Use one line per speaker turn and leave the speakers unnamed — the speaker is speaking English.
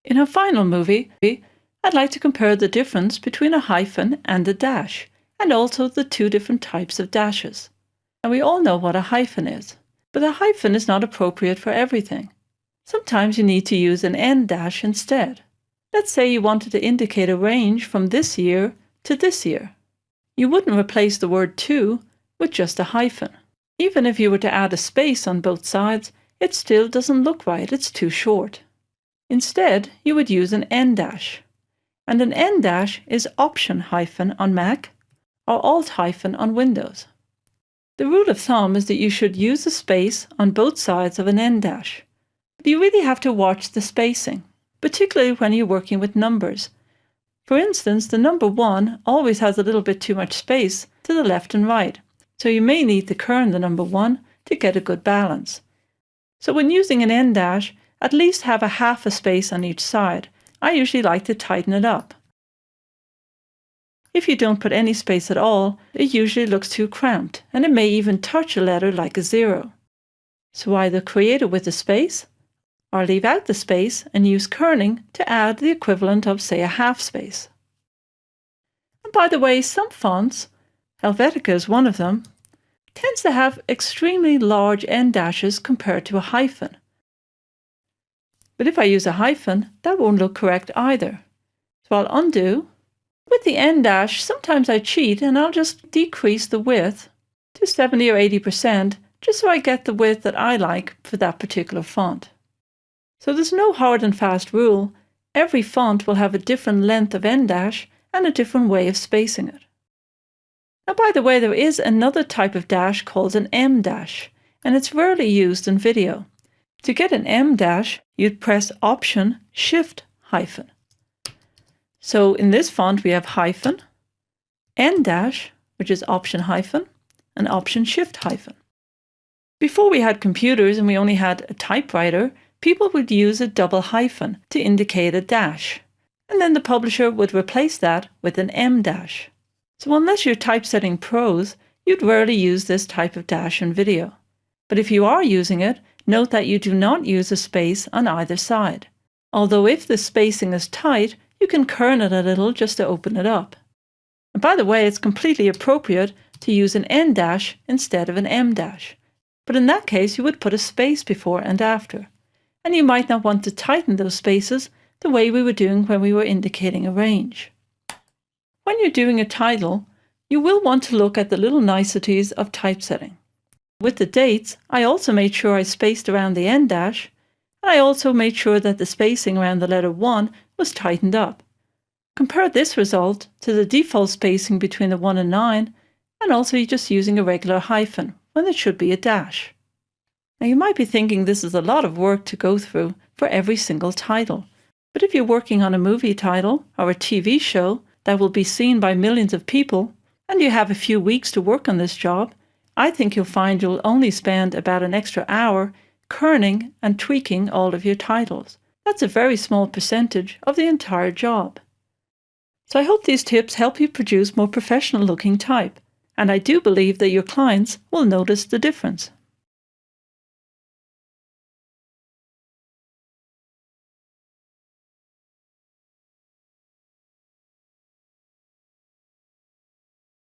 In our final movie, I'd like to compare the difference between a hyphen and a dash, and also the two different types of dashes. And we all know what a hyphen is, but a hyphen is not appropriate for everything. Sometimes you need to use an end dash instead. Let's say you wanted to indicate a range from this year to this year. You wouldn't replace the word to with just a hyphen. Even if you were to add a space on both sides, it still doesn't look right, it's too short. Instead, you would use an end dash. And an end dash is Option hyphen on Mac or Alt hyphen on Windows. The rule of thumb is that you should use a space on both sides of an end dash. But you really have to watch the spacing, particularly when you're working with numbers. For instance, the number 1 always has a little bit too much space to the left and right, so you may need to kern the number 1 to get a good balance. So when using an end dash, at least have a half a space on each side. I usually like to tighten it up. If you don't put any space at all, it usually looks too cramped, and it may even touch a letter like a 0. So either create it with a space, or leave out the space and use kerning to add the equivalent of, say, a half space. And by the way, some fonts, Helvetica is one of them, tends to have extremely large end dashes compared to a hyphen. But if I use a hyphen, that won't look correct either. So I'll undo. With the end dash, sometimes I cheat and I'll just decrease the width to 70 or 80% just so I get the width that I like for that particular font. So there's no hard and fast rule. Every font will have a different length of end dash and a different way of spacing it. Now, by the way, there is another type of dash called an M dash, and it's rarely used in video. To get an M dash, you'd press Option Shift hyphen. So in this font, we have hyphen, N dash, which is Option hyphen, and Option Shift hyphen. Before we had computers and we only had a typewriter, people would use a double hyphen to indicate a dash, and then the publisher would replace that with an M dash. So unless you're typesetting pros, you'd rarely use this type of dash in video. But if you are using it, note that you do not use a space on either side. Although if the spacing is tight, you can kern it a little just to open it up. And by the way, it's completely appropriate to use an N dash instead of an M dash. But in that case, you would put a space before and after. And you might not want to tighten those spaces the way we were doing when we were indicating a range. When you're doing a title, you will want to look at the little niceties of typesetting. With the dates, I also made sure I spaced around the end dash, and I also made sure that the spacing around the letter 1 was tightened up. Compare this result to the default spacing between the 1 and 9, and also just using a regular hyphen when it should be a dash. Now you might be thinking this is a lot of work to go through for every single title, but if you're working on a movie title or a TV show that will be seen by millions of people, and you have a few weeks to work on this job, I think you'll find you'll only spend about an extra hour kerning and tweaking all of your titles. That's a very small percentage of the entire job. So I hope these tips help you produce more professional looking type, and I do believe that your clients will notice the difference.